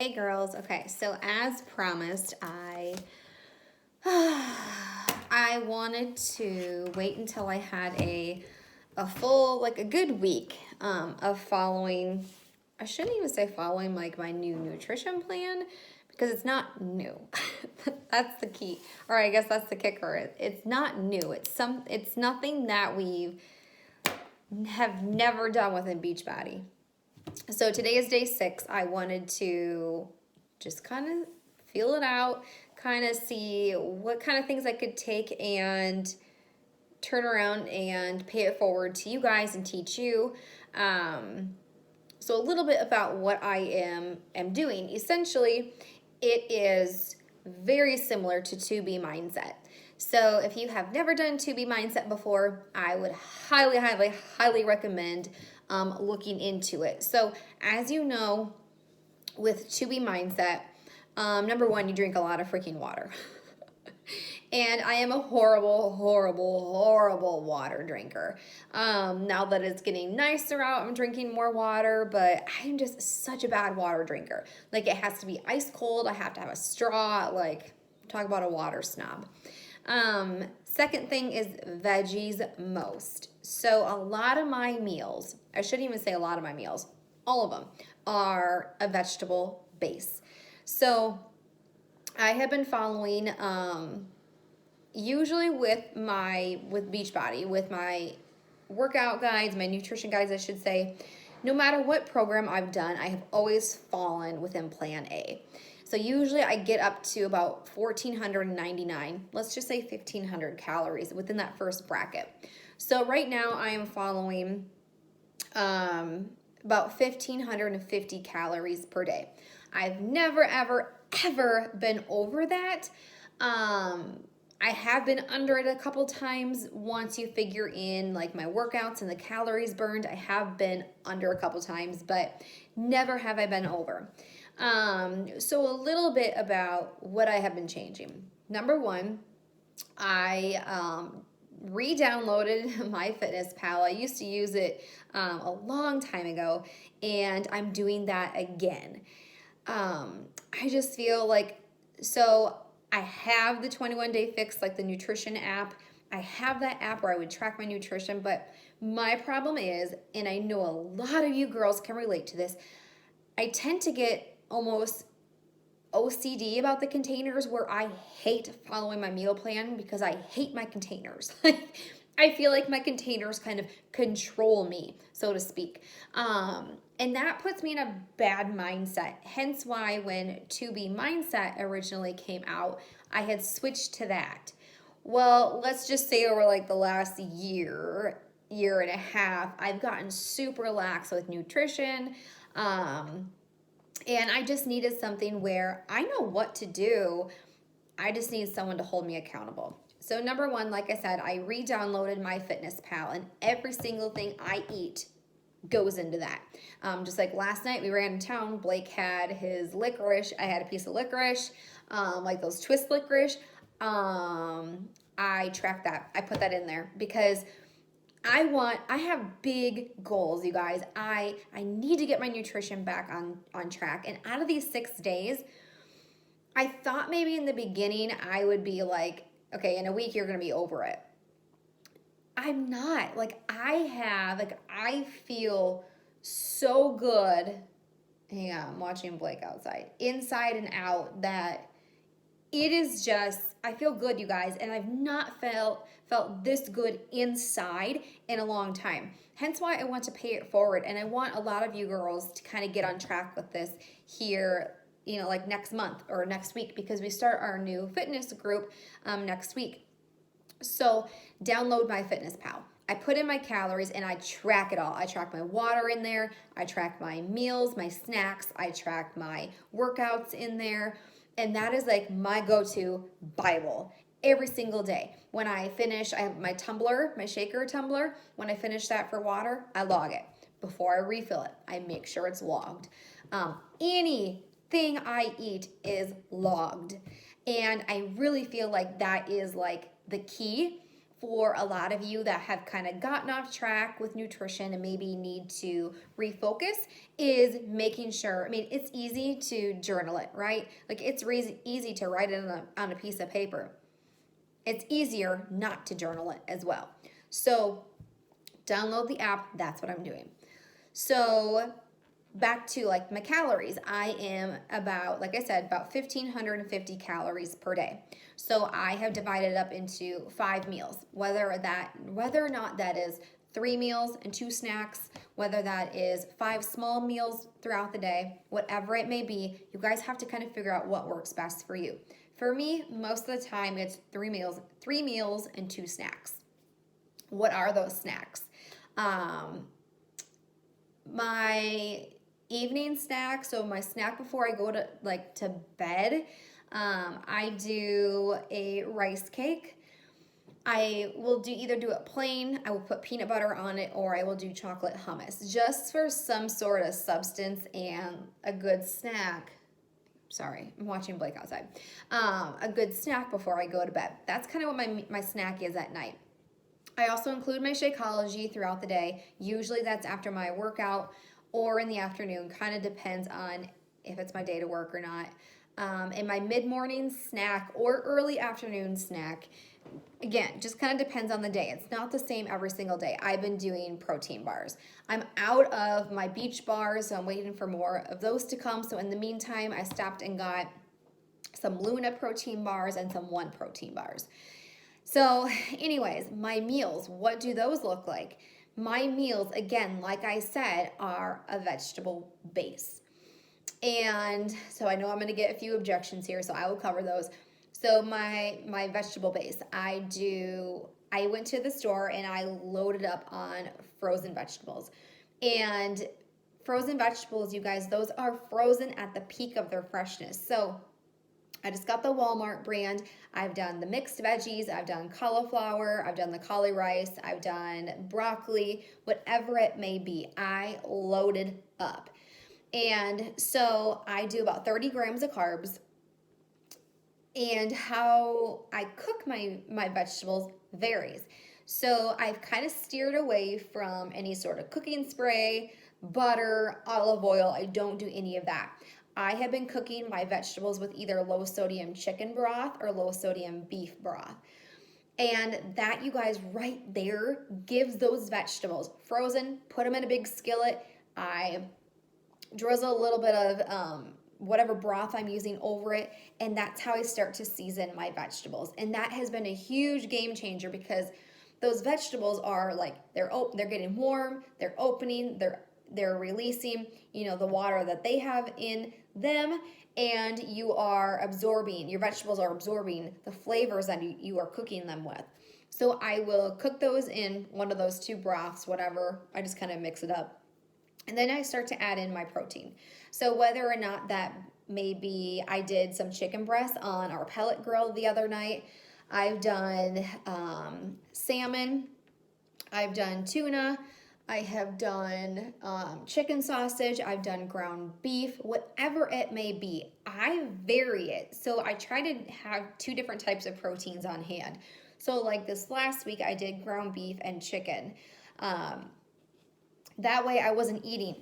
Hey girls. Okay, so as promised, I wanted to wait until I had a full like a good week of following. I shouldn't even say following like my new nutrition plan because it's not new. That's the key. Or I guess that's the kicker. It's not new. It's nothing that we have never done within Beachbody. So today is day 6. I wanted to just kind of feel it out, kind of see what kind of things I could take and turn around and pay it forward to you guys and teach you. So a little bit about what I am doing. Essentially, it is very similar to 2B Mindset. So if you have never done 2B Mindset before, I would highly, highly, highly recommend looking into it. So as you know, with 2B Mindset, number one, you drink a lot of freaking water. And I am a horrible, horrible, horrible water drinker. Now that it's getting nicer out, I'm drinking more water, but I am just such a bad water drinker. Like, it has to be ice cold. I have to have a straw. Like, talk about a water snob. Second thing is veggies most. So a lot of my meals, I shouldn't even say a lot of my meals, all of them are a vegetable base. So I have been following usually with Beachbody, with my workout guides, my nutrition guides, I should say, no matter what program I've done, I have always fallen within Plan A. So usually I get up to about 1,499, let's just say 1,500 calories within that first bracket. So right now I am following about 1,550 calories per day. I've never, ever, ever been over that. I have been under it a couple times. Once you figure in like my workouts and the calories burned, I have been under a couple times, but never have I been over. So a little bit about what I have been changing. Number one, I re-downloaded MyFitnessPal. I used to use it a long time ago, and I'm doing that again. I just feel like, so I have the 21-day fix, like the nutrition app. I have that app where I would track my nutrition, but my problem is, and I know a lot of you girls can relate to this, I tend to get almost OCD about the containers where I hate following my meal plan because I hate my containers. I feel like my containers kind of control me, so to speak. And that puts me in a bad mindset. Hence why when 2B Mindset originally came out, I had switched to that. Well, let's just say over like the last year and a half, I've gotten super lax with nutrition. And I just needed something where I know what to do. I just need someone to hold me accountable. So number one, like I said, I re-downloaded MyFitnessPal, and every single thing I eat goes into that. Just like last night, we ran in town. Blake had his licorice. I had a piece of licorice, like those twist licorice. I tracked that. I put that in there because I have big goals, you guys. I need to get my nutrition back on track. And out of these 6 days, I thought maybe in the beginning I would be like, okay, in a week you're going to be over it. I'm not. I feel so good. Hang on, I'm watching Blake outside. Inside and out, that it is just, I feel good, you guys, and I've not felt this good inside in a long time. Hence why I want to pay it forward, and I want a lot of you girls to kind of get on track with this here, like next month or next week, because we start our new fitness group next week. So download MyFitnessPal. I put in my calories and I track it all. I track my water in there. I track my meals, my snacks. I track my workouts in there. And that is like my go-to Bible every single day. When I finish, I have my tumbler, my shaker tumbler. When I finish that for water, I log it. Before I refill it, I make sure it's logged. Anything I eat is logged. And I really feel like that is like the key for a lot of you that have kind of gotten off track with nutrition and maybe need to refocus is making sure, I mean, it's easy to journal it, right? Like it's easy to write it on a piece of paper. It's easier not to journal it as well. So download the app, that's what I'm doing. So back to like my calories, I am about, like I said, about 1,550 calories per day. So I have divided up into 5 meals, whether or not that is 3 meals and 2 snacks, whether that is 5 small meals throughout the day, whatever it may be, you guys have to kind of figure out what works best for you. For me, most of the time it's 3 meals and 2 snacks. What are those snacks? My evening snack, so my snack before I go to bed, I do a rice cake. I will either do it plain, I will put peanut butter on it, or I will do chocolate hummus, just for some sort of substance and a good snack. Sorry, I'm watching Blake outside. A good snack before I go to bed. That's kind of what my snack is at night. I also include my Shakeology throughout the day. Usually that's after my workout or in the afternoon. Kind of depends on if it's my day to work or not. And my mid-morning snack or early afternoon snack, again, just kind of depends on the day. It's not the same every single day. I've been doing protein bars. I'm out of my Beach bars, so I'm waiting for more of those to come. So in the meantime, I stopped and got some Luna protein bars and some One protein bars. So anyways, my meals, what do those look like? My meals, again, like I said, are a vegetable base. And so I know I'm going to get a few objections here, so I will cover those. So my vegetable base, I went to the store and I loaded up on frozen vegetables. And frozen vegetables, you guys, those are frozen at the peak of their freshness. So I just got the Walmart brand. I've done the mixed veggies, I've done cauliflower, I've done the cauli rice, I've done broccoli, whatever it may be. I loaded up. And so I do about 30 grams of carbs. And how I cook my vegetables varies. So I've kind of steered away from any sort of cooking spray, butter, olive oil. I don't do any of that. I have been cooking my vegetables with either low sodium chicken broth or low sodium beef broth. And that, you guys, right there gives those vegetables frozen, put them in a big skillet. I drizzle a little bit of whatever broth I'm using over it, and that's how I start to season my vegetables. And that has been a huge game changer because those vegetables are like, they're getting warm, they're opening, they're releasing, the water that they have in them, and your vegetables are absorbing the flavors that you are cooking them with. So I will cook those in one of those 2 broths, whatever. I just kind of mix it up. And then I start to add in my protein. So whether or not that maybe I did some chicken breast on our pellet grill the other night, I've done salmon, I've done tuna, I have done chicken sausage, I've done ground beef, whatever it may be. I vary it. So I try to have 2 different types of proteins on hand. So like this last week, I did ground beef and chicken. That way I wasn't eating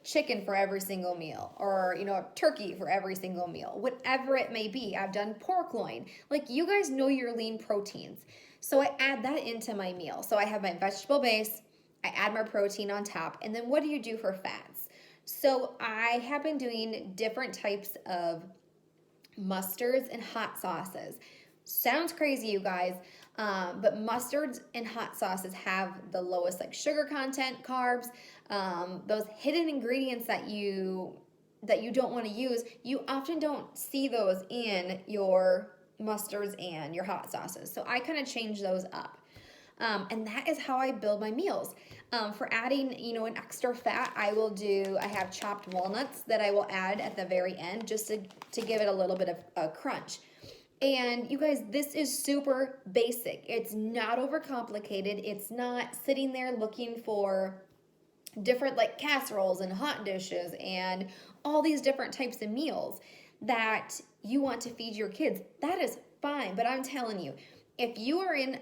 chicken for every single meal or, turkey for every single meal, whatever it may be. I've done pork loin. Like, you guys know your lean proteins. So I add that into my meal. So I have my vegetable base, I add my protein on top, and then what do you do for fats? So I have been doing different types of mustards and hot sauces. Sounds crazy, you guys, but mustards and hot sauces have the lowest sugar content, carbs, those hidden ingredients that you don't want to use. You often don't see those in your mustards and your hot sauces. So I kind of change those up. And that is how I build my meals. For adding, an extra fat, I have chopped walnuts that I will add at the very end just to give it a little bit of a crunch. And you guys, this is super basic. It's not overcomplicated. It's not sitting there looking for different casseroles and hot dishes and all these different types of meals that you want to feed your kids. That is fine. But I'm telling you, if you are in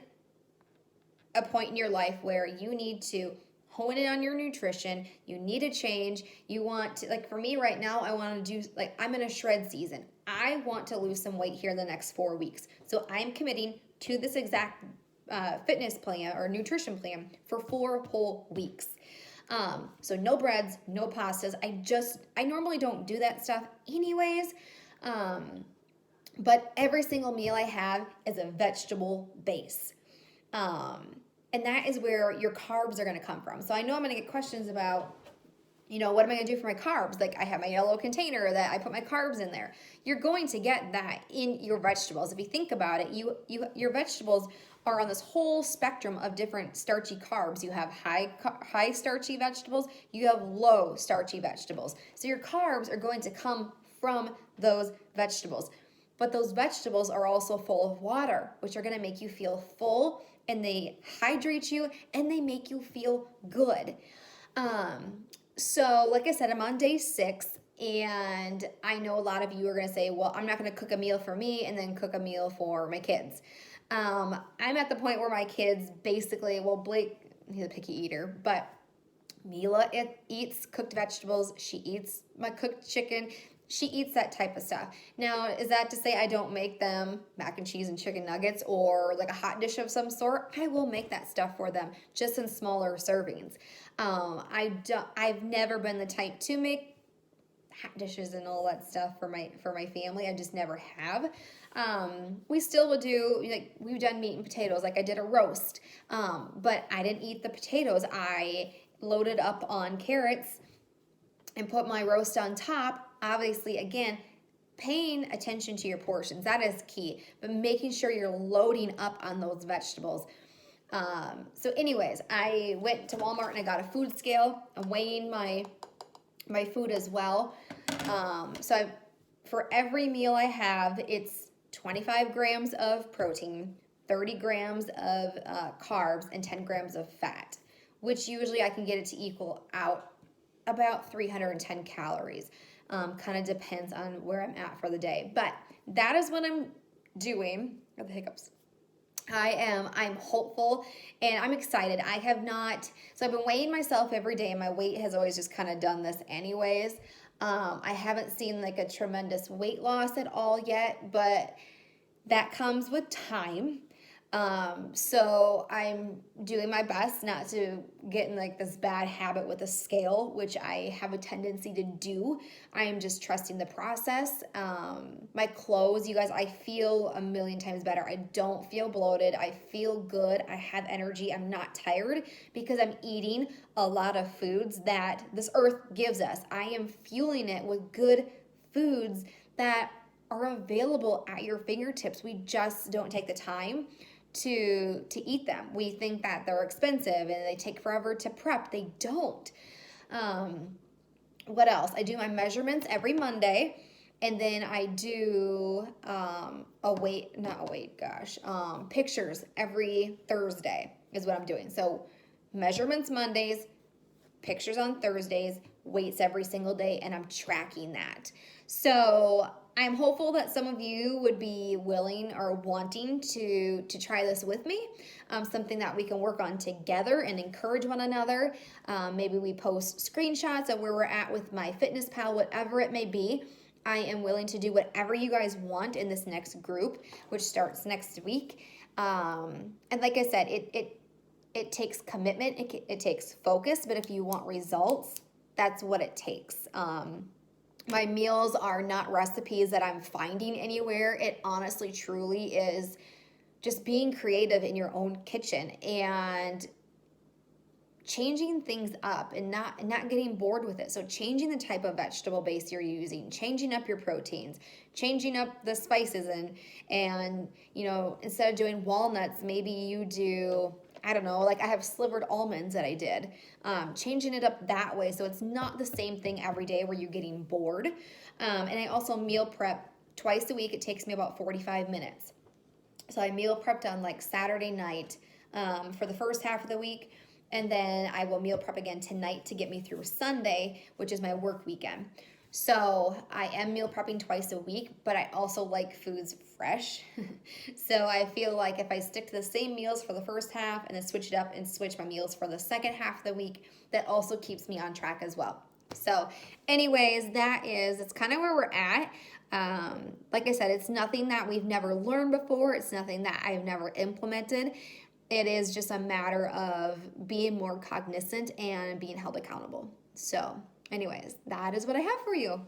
a point in your life where you need to hone in on your nutrition, you need a change, you want to, like for me right now, I want to do, like I'm in a shred season. I want to lose some weight here in the next 4 weeks. So I'm committing to this exact fitness plan or nutrition plan for 4 whole weeks. So no breads, no pastas. I normally don't do that stuff anyways. But every single meal I have is a vegetable base. And that is where your carbs are going to come from. So I know I'm going to get questions about, what am I going to do for my carbs? Like I have my yellow container that I put my carbs in there. You're going to get that in your vegetables. If you think about it, your vegetables are on this whole spectrum of different starchy carbs. You have high starchy vegetables, you have low starchy vegetables. So your carbs are going to come from those vegetables. But those vegetables are also full of water, which are going to make you feel full, and they hydrate you and they make you feel good. So like I said, I'm on day 6, and I know a lot of you are going to say, well, I'm not going to cook a meal for me and then cook a meal for my kids. I'm at the point where my kids basically, well, Blake, he's a picky eater, but Mila eats cooked vegetables. She eats my cooked chicken. She eats that type of stuff. Now, is that to say I don't make them mac and cheese and chicken nuggets or like a hot dish of some sort? I will make that stuff for them, just in smaller servings. I've never been the type to make hot dishes and all that stuff for my family. I just never have. We still would do, like we've done meat and potatoes, like I did a roast, but I didn't eat the potatoes. I loaded up on carrots and put my roast on top. Obviously, again, paying attention to your portions, that is key, but making sure you're loading up on those vegetables. So anyways, I went to Walmart and I got a food scale. I'm weighing my food as well. For every meal I have, it's 25 grams of protein, 30 grams of carbs, and 10 grams of fat, which usually I can get it to equal out about 310 calories. Kind of depends on where I'm at for the day. But that is what I'm doing. Got the hiccups. I'm hopeful and I'm excited. So I've been weighing myself every day, and my weight has always just kind of done this anyways. I haven't seen like a tremendous weight loss at all yet, but that comes with time. So I'm doing my best not to get in like this bad habit with a scale, which I have a tendency to do. I am just trusting the process. My clothes, you guys, I feel a million times better. I don't feel bloated. I feel good. I have energy. I'm not tired because I'm eating a lot of foods that this earth gives us. I am fueling it with good foods that are available at your fingertips. We just don't take the time to eat them. We think that they're expensive and they take forever to prep. They don't. What else? I do my measurements every Monday, and then I do pictures every Thursday is what I'm doing. So measurements Mondays, pictures on Thursdays, weights every single day, and I'm tracking that. So I'm hopeful that some of you would be willing or wanting to try this with me, something that we can work on together and encourage one another. Maybe we post screenshots of where we're at with MyFitnessPal, whatever it may be. I am willing to do whatever you guys want in this next group, which starts next week. And like I said, it takes commitment, it takes focus, but if you want results, that's what it takes. My meals are not recipes that I'm finding anywhere. It honestly, truly is just being creative in your own kitchen and changing things up and not getting bored with it. So changing the type of vegetable base you're using, changing up your proteins, changing up the spices, and instead of doing walnuts, maybe you do, I don't know, like I have slivered almonds that I did. Changing it up that way so it's not the same thing every day where you're getting bored. And I also meal prep twice a week. It takes me about 45 minutes. So I meal prepped on like Saturday night for the first half of the week. And then I will meal prep again tonight to get me through Sunday, which is my work weekend. So I am meal prepping twice a week, but I also like foods fresh. So I feel like if I stick to the same meals for the first half and then switch it up and switch my meals for the second half of the week, that also keeps me on track as well. So anyways, it's kind of where we're at. Like I said, it's nothing that we've never learned before. It's nothing that I've never implemented. It is just a matter of being more cognizant and being held accountable. So anyways, that is what I have for you.